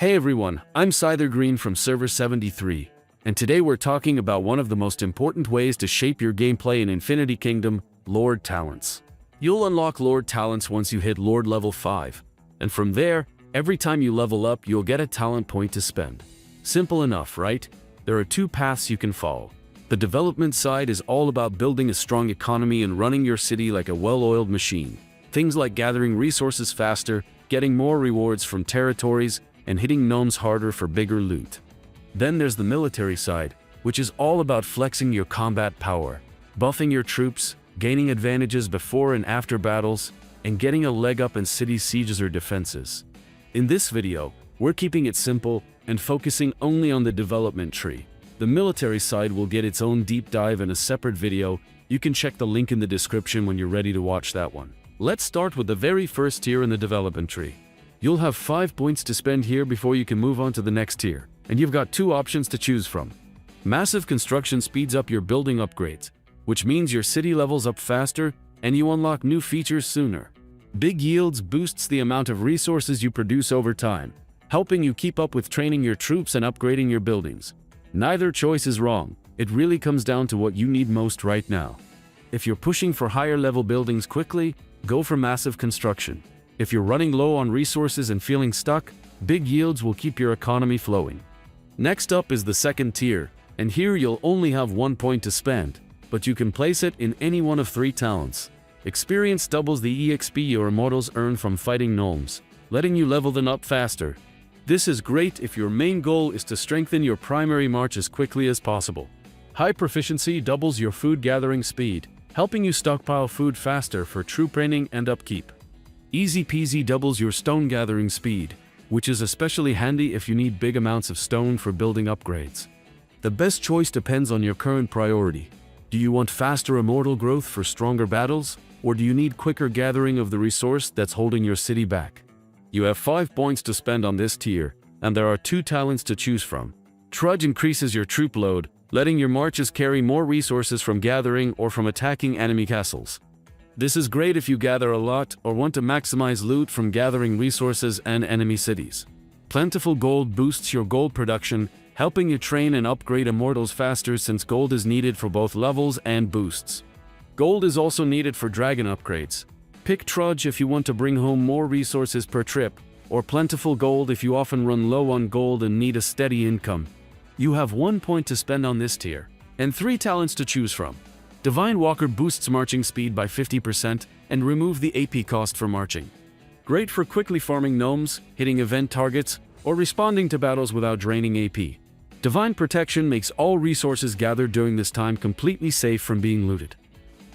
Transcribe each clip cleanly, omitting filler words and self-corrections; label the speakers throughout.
Speaker 1: Hey everyone, I'm ScytherGreen from Server 73, and today we're talking about one of the most important ways to shape your gameplay in Infinity Kingdom, Lord Talents. You'll unlock Lord Talents once you hit Lord level 5, and from there, every time you level up, you'll get a talent point to spend. Simple enough, right? There are two paths you can follow. The development side is all about building a strong economy and running your city like a well-oiled machine. Things like gathering resources faster, getting more rewards from territories, and hitting gnomes harder for bigger loot. Then there's the military side, which is all about flexing your combat power, buffing your troops, gaining advantages before and after battles, and getting a leg up in city sieges or defenses. In this video, we're keeping it simple and focusing only on the development tree. The military side will get its own deep dive in a separate video. You can check the link in the description when you're ready to watch that one. Let's start with the very first tier in the development tree. You'll have 5 points to spend here before you can move on to the next tier, and you've got two options to choose from. Massive construction speeds up your building upgrades, which means your city levels up faster and you unlock new features sooner. Big yields boosts the amount of resources you produce over time, helping you keep up with training your troops and upgrading your buildings. Neither choice is wrong. It really comes down to what you need most right now. If you're pushing for higher level buildings quickly, go for massive construction. If you're running low on resources and feeling stuck, big yields will keep your economy flowing. Next up is the second tier, and here you'll only have 1 point to spend, but you can place it in any one of 3 talents. Experience doubles the EXP your immortals earn from fighting gnomes, letting you level them up faster. This is great if your main goal is to strengthen your primary march as quickly as possible. High proficiency doubles your food gathering speed, helping you stockpile food faster for troop training and upkeep. Easy peasy doubles your stone gathering speed, which is especially handy if you need big amounts of stone for building upgrades. The best choice depends on your current priority. Do you want faster immortal growth for stronger battles, or do you need quicker gathering of the resource that's holding your city back? You have 5 points to spend on this tier, and there are 2 talents to choose from. Trudge increases your troop load, letting your marches carry more resources from gathering or from attacking enemy castles. This is great if you gather a lot or want to maximize loot from gathering resources and enemy cities. Plentiful gold boosts your gold production, helping you train and upgrade immortals faster since gold is needed for both levels and boosts. Gold is also needed for dragon upgrades. Pick Trudge if you want to bring home more resources per trip, or Plentiful Gold if you often run low on gold and need a steady income. You have 1 point to spend on this tier, and 3 talents to choose from. Divine Walker boosts marching speed by 50% and remove the AP cost for marching. Great for quickly farming gnomes, hitting event targets, or responding to battles without draining AP. Divine Protection makes all resources gathered during this time completely safe from being looted.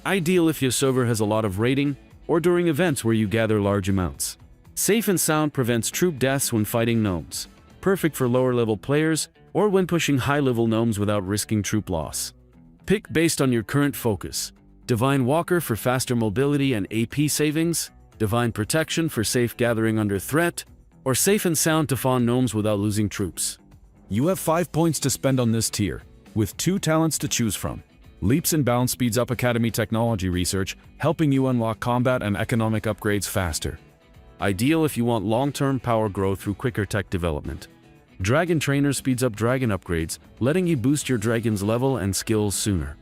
Speaker 1: Ideal if your server has a lot of raiding, or during events where you gather large amounts. Safe and Sound prevents troop deaths when fighting gnomes. Perfect for lower level players, or when pushing high level gnomes without risking troop loss. Pick based on your current focus. Divine Walker for faster mobility and AP savings, Divine Protection for safe gathering under threat, or Safe and Sound to farm gnomes without losing troops. You have 5 points to spend on this tier, with 2 talents to choose from. Leaps and Bounds speeds up Academy technology research, helping you unlock combat and economic upgrades faster. Ideal if you want long-term power growth through quicker tech development. Dragon Trainer speeds up dragon upgrades, letting you boost your dragon's level and skills sooner.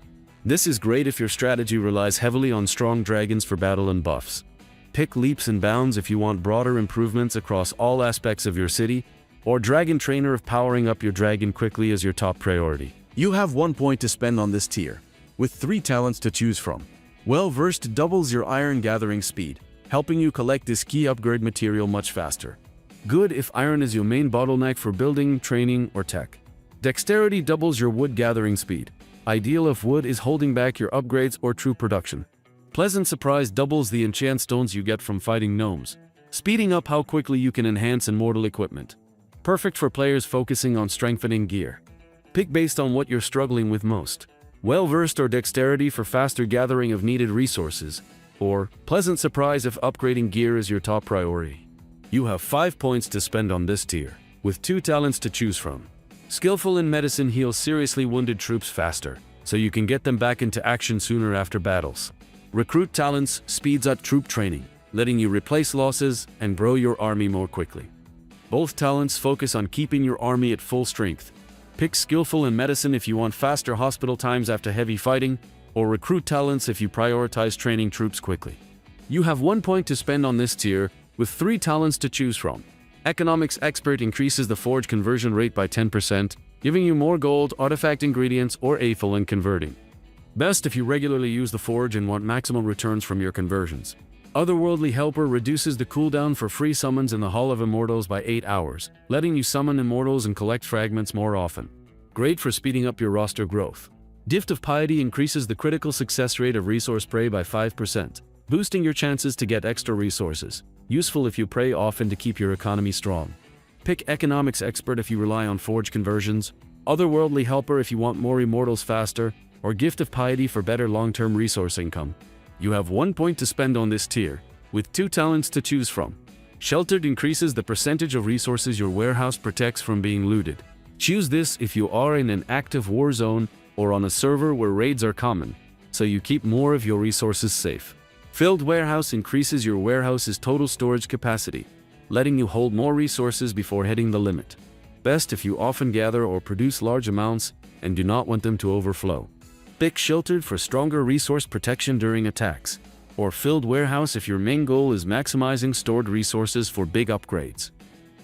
Speaker 1: This is great if your strategy relies heavily on strong dragons for battle and buffs. Pick Leaps and Bounds if you want broader improvements across all aspects of your city, or Dragon Trainer if powering up your dragon quickly is your top priority. You have 1 point to spend on this tier, with 3 talents to choose from. Well-Versed doubles your iron gathering speed, helping you collect this key upgrade material much faster. Good if iron is your main bottleneck for building, training, or tech. Dexterity doubles your wood gathering speed, ideal if wood is holding back your upgrades or troop production. Pleasant Surprise doubles the enchant stones you get from fighting gnomes, speeding up how quickly you can enhance immortal equipment. Perfect for players focusing on strengthening gear. Pick based on what you're struggling with most. Well-Versed or Dexterity for faster gathering of needed resources, or Pleasant Surprise if upgrading gear is your top priority. You have 5 points to spend on this tier, with 2 talents to choose from. Skillful in Medicine heals seriously wounded troops faster, so you can get them back into action sooner after battles. Recruit Talents speeds up troop training, letting you replace losses and grow your army more quickly. Both talents focus on keeping your army at full strength. Pick skillful in medicine if you want faster hospital times after heavy fighting, or recruit talents if you prioritize training troops quickly. You have 1 point to spend on this tier, with 3 talents to choose from. Economics Expert increases the forge conversion rate by 10%, giving you more gold, artifact ingredients, or AFL in converting. Best if you regularly use the forge and want maximum returns from your conversions. Otherworldly Helper reduces the cooldown for free summons in the Hall of Immortals by 8 hours, letting you summon immortals and collect fragments more often. Great for speeding up your roster growth. Gift of Piety increases the critical success rate of resource prey by 5%, boosting your chances to get extra resources. Useful if you pray often to keep your economy strong. Pick Economics Expert if you rely on forge conversions, Otherworldly Helper if you want more immortals faster, or Gift of Piety for better long-term resource income. You have 1 point to spend on this tier, with 2 talents to choose from. Sheltered increases the percentage of resources your warehouse protects from being looted. Choose this if you are in an active war zone or on a server where raids are common, so you keep more of your resources safe. Filled Warehouse increases your warehouse's total storage capacity, letting you hold more resources before hitting the limit. Best if you often gather or produce large amounts and do not want them to overflow. Pick Sheltered for stronger resource protection during attacks, or Filled Warehouse if your main goal is maximizing stored resources for big upgrades.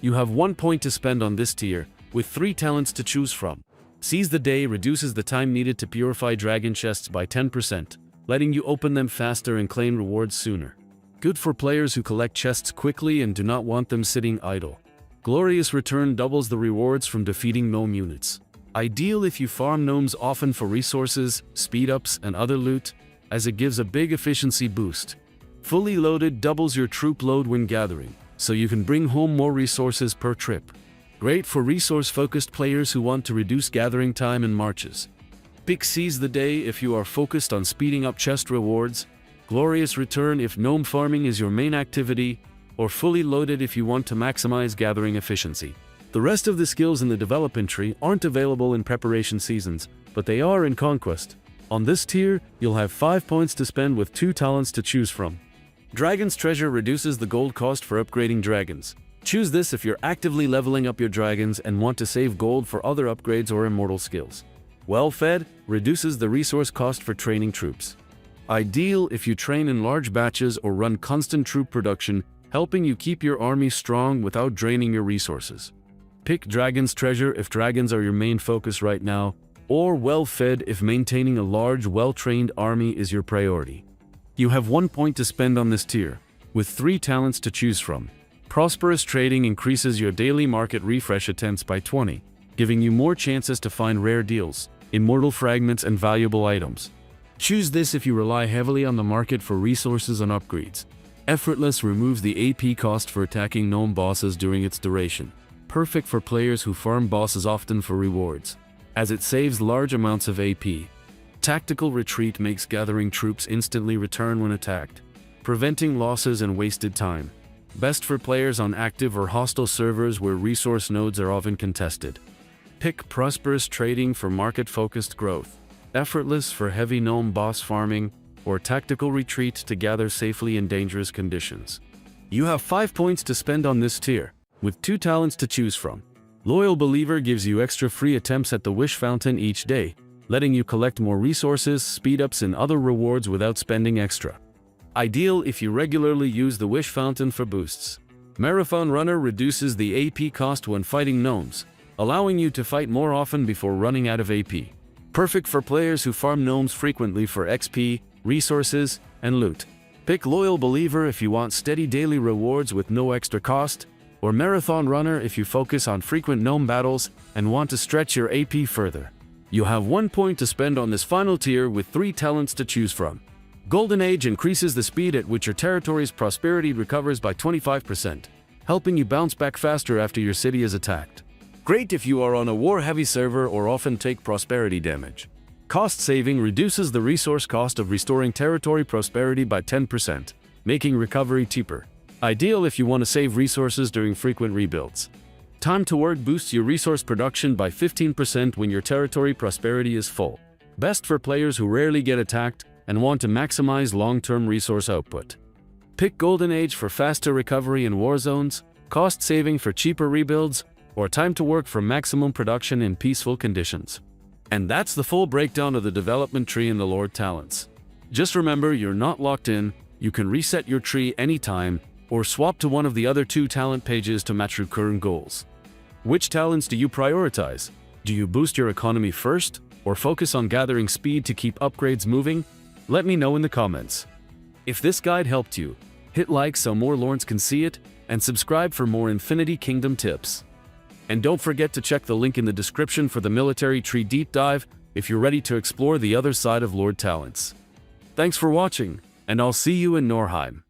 Speaker 1: You have 1 point to spend on this tier, with 3 talents to choose from. Seize the Day reduces the time needed to purify dragon chests by 10%, letting you open them faster and claim rewards sooner. Good for players who collect chests quickly and do not want them sitting idle. Glorious Return doubles the rewards from defeating gnome units. Ideal if you farm gnomes often for resources, speed-ups, and other loot, as it gives a big efficiency boost. Fully Loaded doubles your troop load when gathering, so you can bring home more resources per trip. Great for resource-focused players who want to reduce gathering time in marches. Pick Seize the Day if you are focused on speeding up chest rewards, Glorious Return if gnome farming is your main activity, or Fully Loaded if you want to maximize gathering efficiency. The rest of the skills in the development tree aren't available in preparation seasons, but they are in Conquest. On this tier, you'll have 5 points to spend with 2 talents to choose from. Dragon's Treasure reduces the gold cost for upgrading dragons. Choose this if you're actively leveling up your dragons and want to save gold for other upgrades or immortal skills. Well Fed reduces the resource cost for training troops. Ideal if you train in large batches or run constant troop production, helping you keep your army strong without draining your resources. Pick Dragon's Treasure if dragons are your main focus right now, or Well Fed if maintaining a large, well-trained army is your priority. You have 1 point to spend on this tier, with 3 talents to choose from. Prosperous Trading increases your daily market refresh attempts by 20, giving you more chances to find rare deals, immortal fragments, and valuable items. Choose this if you rely heavily on the market for resources and upgrades. Effortless removes the AP cost for attacking gnome bosses during its duration. Perfect for players who farm bosses often for rewards, as it saves large amounts of AP. Tactical Retreat makes gathering troops instantly return when attacked, preventing losses and wasted time. Best for players on active or hostile servers where resource nodes are often contested. Pick Prosperous Trading for market-focused growth, Effortless for heavy gnome boss farming, or Tactical Retreat to gather safely in dangerous conditions. You have 5 points to spend on this tier, with 2 talents to choose from. Loyal Believer gives you extra free attempts at the Wish Fountain each day, letting you collect more resources, speed-ups, and other rewards without spending extra. Ideal if you regularly use the Wish Fountain for boosts. Marathon Runner reduces the AP cost when fighting gnomes, allowing you to fight more often before running out of AP. Perfect for players who farm gnomes frequently for XP, resources, and loot. Pick Loyal Believer if you want steady daily rewards with no extra cost, or Marathon Runner if you focus on frequent gnome battles and want to stretch your AP further. You have 1 point to spend on this final tier with 3 talents to choose from. Golden Age increases the speed at which your territory's prosperity recovers by 25%, helping you bounce back faster after your city is attacked. Great if you are on a war-heavy server or often take prosperity damage. Cost saving reduces the resource cost of restoring territory prosperity by 10%, making recovery cheaper. Ideal if you want to save resources during frequent rebuilds. Time to Work boosts your resource production by 15% when your territory prosperity is full. Best for players who rarely get attacked and want to maximize long-term resource output. Pick Golden Age for faster recovery in war zones, cost saving for cheaper rebuilds, or time to work for maximum production in peaceful conditions. And that's the full breakdown of the development tree in the Lord Talents. Just remember, you're not locked in, you can reset your tree anytime, or swap to one of the other 2 talent pages to match your current goals. Which talents do you prioritize? Do you boost your economy first, or focus on gathering speed to keep upgrades moving? Let me know in the comments. If this guide helped you, hit like so more Lords can see it, and subscribe for more Infinity Kingdom tips. And don't forget to check the link in the description for the military tree deep dive if you're ready to explore the other side of Lord Talents. Thanks for watching, and I'll see you in Norheim.